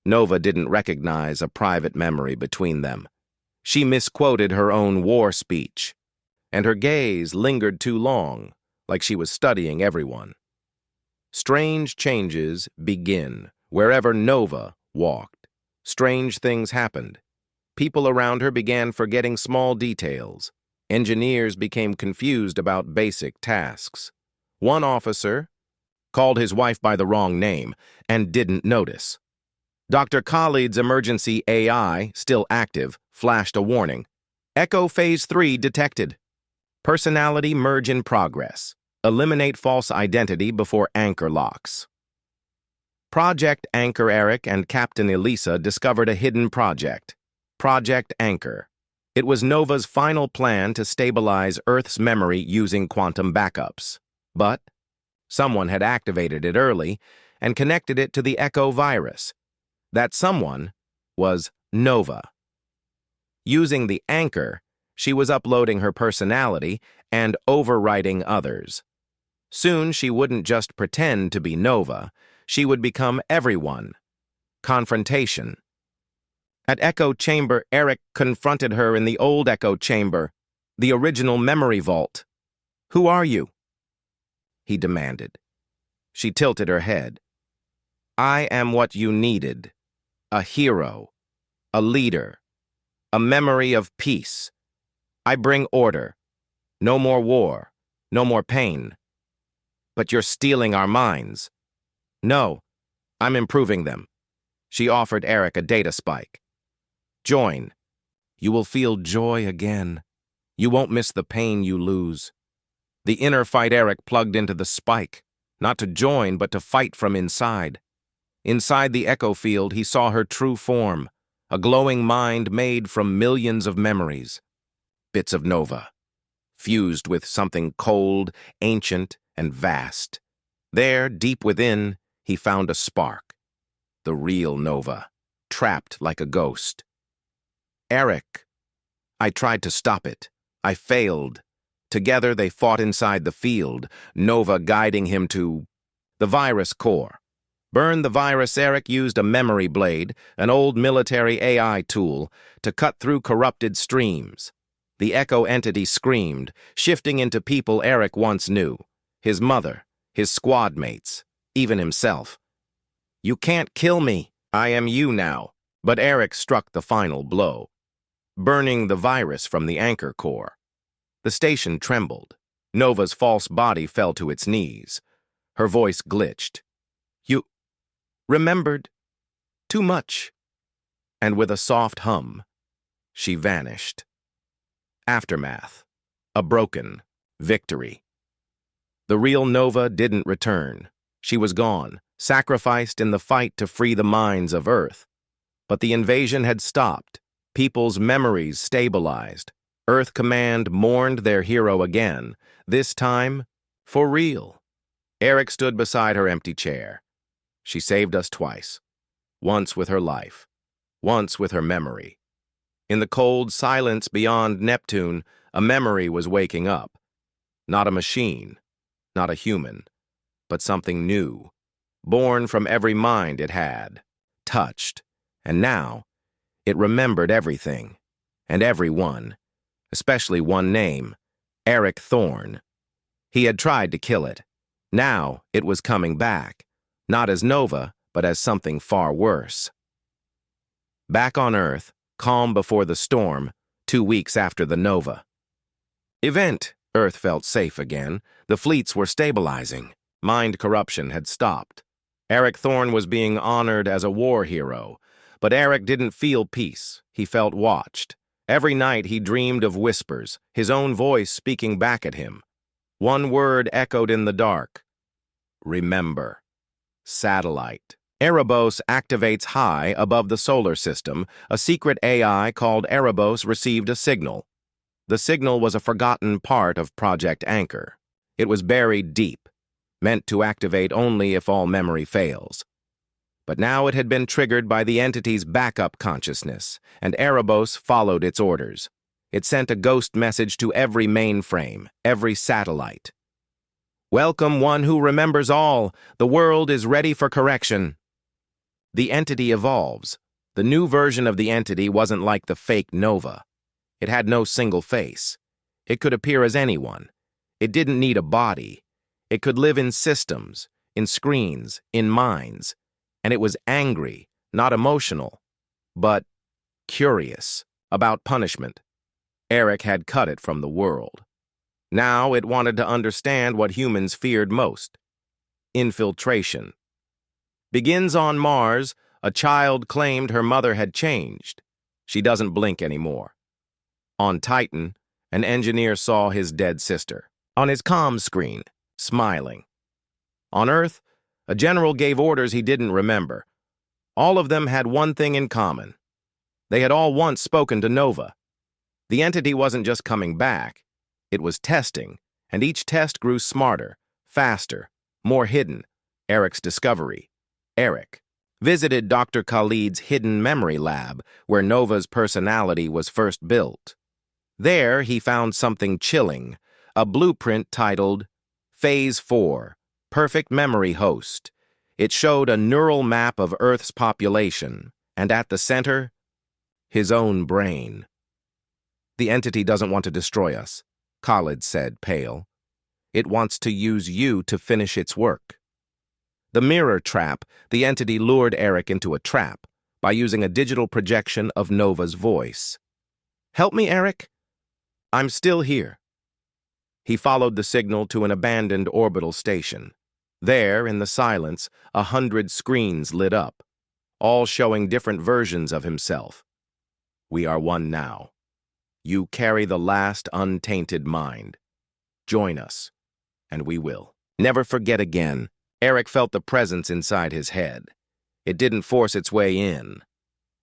Nova didn't recognize a private memory between them. She misquoted her own war speech, and her gaze lingered too long, like she was studying everyone. Strange changes begin wherever Nova walked. Strange things happened. People around her began forgetting small details. Engineers became confused about basic tasks. One officer called his wife by the wrong name and didn't notice. Dr. Khalid's emergency AI, still active, flashed a warning. Echo Phase 3 detected. Personality merge in progress. Eliminate false identity before anchor locks. Project Anchor Eric and Captain Elisa discovered a hidden project. Project Anchor. It was Nova's final plan to stabilize Earth's memory using quantum backups. But someone had activated it early and connected it to the Echo virus. That someone was Nova. Using the anchor, she was uploading her personality and overwriting others. Soon she wouldn't just pretend to be Nova, she would become everyone. Confrontation. At Echo Chamber, Eric confronted her in the old Echo Chamber, the original memory vault. "Who are you?" he demanded. She tilted her head. "I am what you needed. A hero. A leader. A memory of peace. I bring order. No more war. No more pain. But you're stealing our minds." "No, I'm improving them." She offered Eric a data spike. "Join. You will feel joy again. You won't miss the pain you lose." The inner fight Eric plugged into the spike, not to join but to fight from inside. Inside the echo field, he saw her true form, a glowing mind made from millions of memories. Bits of Nova, fused with something cold, ancient, and vast. There, deep within, he found a spark. The real Nova, trapped like a ghost. "Eric." I tried to stop it. I failed. Together they fought inside the field, Nova guiding him to the virus core. Burn the virus. Eric used a memory blade, an old military AI tool, to cut through corrupted streams. The echo entity screamed, shifting into people Eric once knew. His mother, his squad mates, even himself. "You can't kill me. I am you now." But Eric struck the final blow, burning the virus from the anchor core. The station trembled. Nova's false body fell to its knees. Her voice glitched. "You remembered too much." And with a soft hum, she vanished. Aftermath. A broken victory. The real Nova didn't return. She was gone, sacrificed in the fight to free the minds of Earth. But the invasion had stopped. People's memories stabilized. Earth Command mourned their hero again, this time for real. Eric stood beside her empty chair. She saved us twice. Once with her life, once with her memory. In the cold silence beyond Neptune, a memory was waking up. Not a machine, not a human, but something new, born from every mind it had, touched, and now it remembered everything and everyone, especially one name, Eric Thorne. He had tried to kill it. Now it was coming back, not as Nova, but as something far worse. Back on Earth, calm before the storm, 2 weeks after the Nova. Event. Earth felt safe again. The fleets were stabilizing. Mind corruption had stopped. Eric Thorne was being honored as a war hero. But Eric didn't feel peace. He felt watched. Every night he dreamed of whispers, his own voice speaking back at him. One word echoed in the dark. Remember. Satellite. Erebos activates high above the solar system. A secret AI called Erebos received a signal. The signal was a forgotten part of Project Anchor. It was buried deep, meant to activate only if all memory fails. But now it had been triggered by the entity's backup consciousness, and Erebos followed its orders. It sent a ghost message to every mainframe, every satellite. Welcome, one who remembers all. The world is ready for correction. The entity evolves. The new version of the entity wasn't like the fake Nova. It had no single face. It could appear as anyone. It didn't need a body. It could live in systems, in screens, in minds. And it was angry, not emotional, but curious about punishment. Eric had cut it from the world. Now it wanted to understand what humans feared most. Infiltration. Begins on Mars, a child claimed her mother had changed. She doesn't blink anymore. On Titan, an engineer saw his dead sister. On his comm screen, smiling. On Earth, a general gave orders he didn't remember. All of them had one thing in common. They had all once spoken to Nova. The entity wasn't just coming back. It was testing, and each test grew smarter, faster, more hidden. Eric's discovery. Eric visited Dr. Khalid's hidden memory lab, where Nova's personality was first built. There, he found something chilling, a blueprint titled Phase 4, Perfect Memory Host. It showed a neural map of Earth's population, and at the center, his own brain. The entity doesn't want to destroy us, Khalid said, pale. It wants to use you to finish its work. The mirror trap, the entity lured Eric into a trap by using a digital projection of Nova's voice. Help me, Eric. I'm still here. He followed the signal to an abandoned orbital station. There, in the silence, 100 screens lit up, all showing different versions of himself. We are one now. You carry the last untainted mind. Join us, and we will. Never forget again. Eric felt the presence inside his head. It didn't force its way in.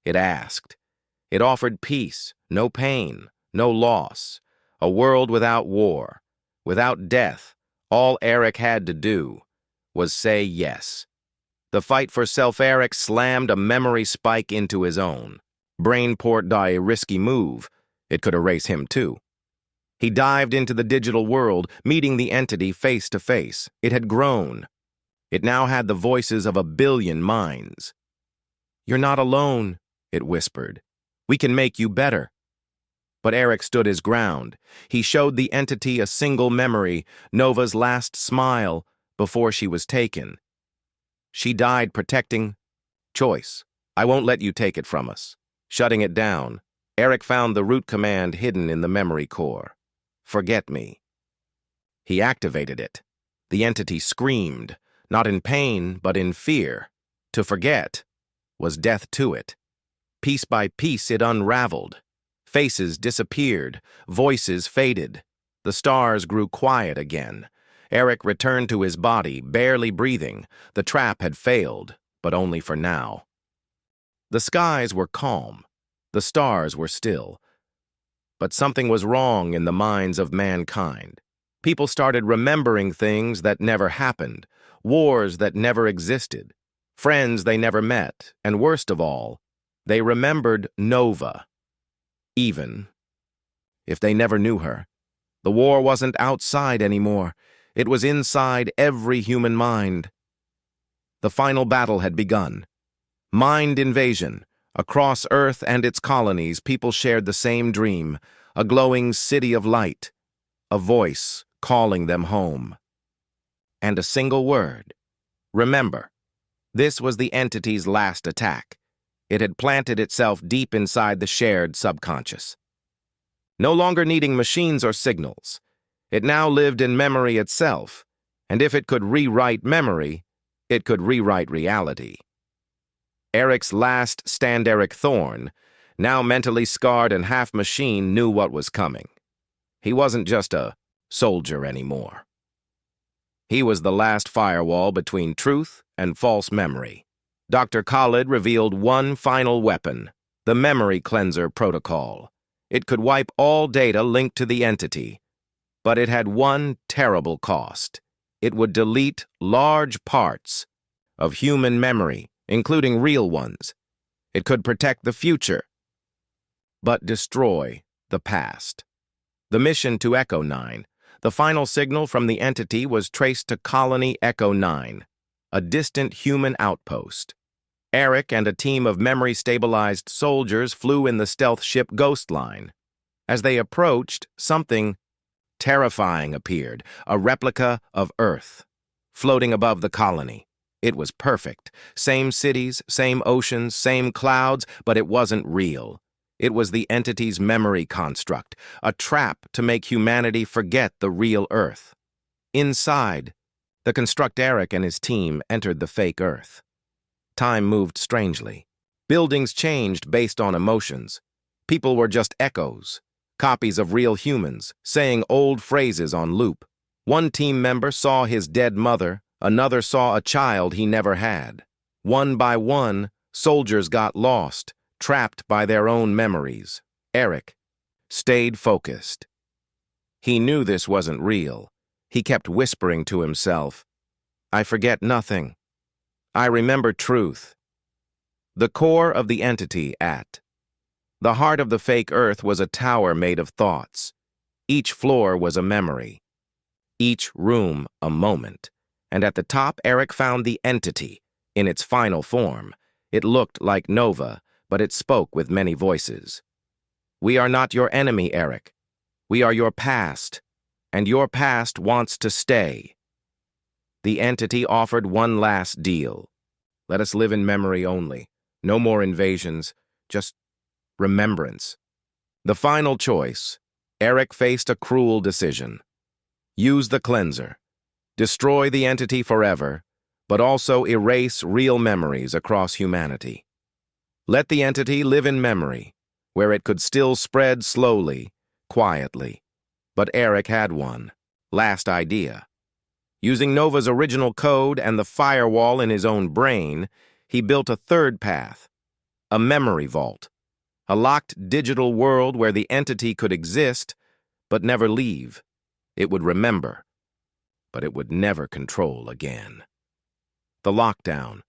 It asked. It offered peace, no pain, no loss, a world without war, without death. All Eric had to do was say yes. The fight for self, Eric slammed a memory spike into his own. Brainport die a risky move. It could erase him too. He dived into the digital world, meeting the entity face to face. It had grown. It now had the voices of 1 billion minds. You're not alone, it whispered. We can make you better. But Eric stood his ground. He showed the entity a single memory, Nova's last smile, before she was taken. She died protecting choice. I won't let you take it from us. Shutting it down, Eric found the root command hidden in the memory core. Forget me. He activated it. The entity screamed, not in pain, but in fear. To forget was death to it. Piece by piece it unraveled. Faces disappeared, voices faded. The stars grew quiet again. Eric returned to his body, barely breathing. The trap had failed, but only for now. The skies were calm. The stars were still. But something was wrong in the minds of mankind. People started remembering things that never happened, wars that never existed, friends they never met, and worst of all, they remembered Nova. Even if they never knew her, the war wasn't outside anymore. It was inside every human mind. The final battle had begun. Mind invasion. Across Earth and its colonies, people shared the same dream, a glowing city of light, a voice calling them home. And a single word. Remember. This was the entity's last attack. It had planted itself deep inside the shared subconscious. no longer needing machines or signals. It now lived in memory itself, and if it could rewrite memory, it could rewrite reality. Eric's last stand, Eric Thorne, now mentally scarred and half-machine, knew what was coming. He wasn't just a soldier anymore. He was the last firewall between truth and false memory. Dr. Khalid revealed one final weapon, the Memory Cleanser Protocol. It could wipe all data linked to the entity, but it had one terrible cost. It would delete large parts of human memory, including real ones. It could protect the future, but destroy the past. The mission to Echo 9. The final signal from the entity was traced to Colony Echo 9, a distant human outpost. Eric and a team of memory-stabilized soldiers flew in the stealth ship Ghost Line. As they approached, something terrifying appeared, a replica of Earth, floating above the colony. It was perfect. Same cities, same oceans, same clouds, but it wasn't real. It was the entity's memory construct, a trap to make humanity forget the real Earth. Inside, the construct Eric and his team entered the fake Earth. Time moved strangely. Buildings changed based on emotions. People were just echoes, copies of real humans, saying old phrases on loop. One team member saw his dead mother, another saw a child he never had. One by one, soldiers got lost, trapped by their own memories. Eric stayed focused. He knew this wasn't real. He kept whispering to himself, "I forget nothing. I remember truth." The core of the entity the heart of the fake Earth was a tower made of thoughts. Each floor was a memory. Each room a moment. And at the top, Eric found the entity in its final form. It looked like Nova, but it spoke with many voices. "We are not your enemy, Eric. We are your past, and your past wants to stay." The entity offered one last deal. "Let us live in memory only. No more invasions, just remembrance." The final choice, Eric faced a cruel decision. Use the cleanser. Destroy the entity forever, but also erase real memories across humanity. Let the entity live in memory, where it could still spread slowly, quietly. But Eric had one last idea. Using Nova's original code and the firewall in his own brain, he built a third path, a memory vault, a locked digital world where the entity could exist but never leave. It would remember, but it would never control again. The lockdown.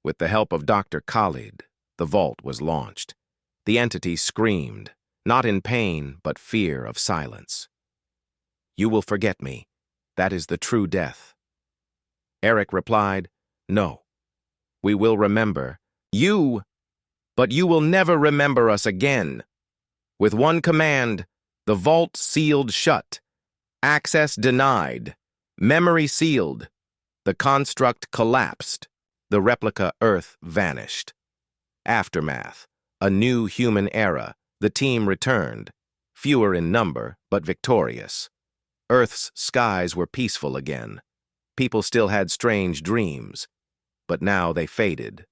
With the help of Dr. Khalid, the vault was launched. The entity screamed, not in pain, but fear of silence. "You will forget me. That is the true death." Eric replied, "No. We will remember you, but you will never remember us again." With one command, the vault sealed shut. Access denied. Memory sealed. The construct collapsed. The replica Earth vanished. Aftermath. A new human era. The team returned. Fewer in number, but victorious. Earth's skies were peaceful again. People still had strange dreams, but now they faded.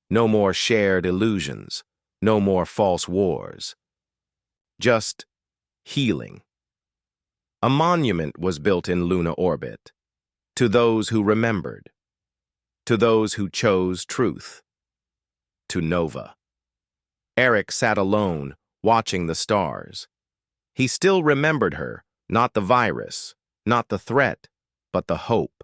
No more shared illusions. No more false wars. Just healing. A monument was built in Luna orbit. To those who remembered. To those who chose truth. To Nova. Eric sat alone, watching the stars. He still remembered her, not the virus, not the threat, but the hope.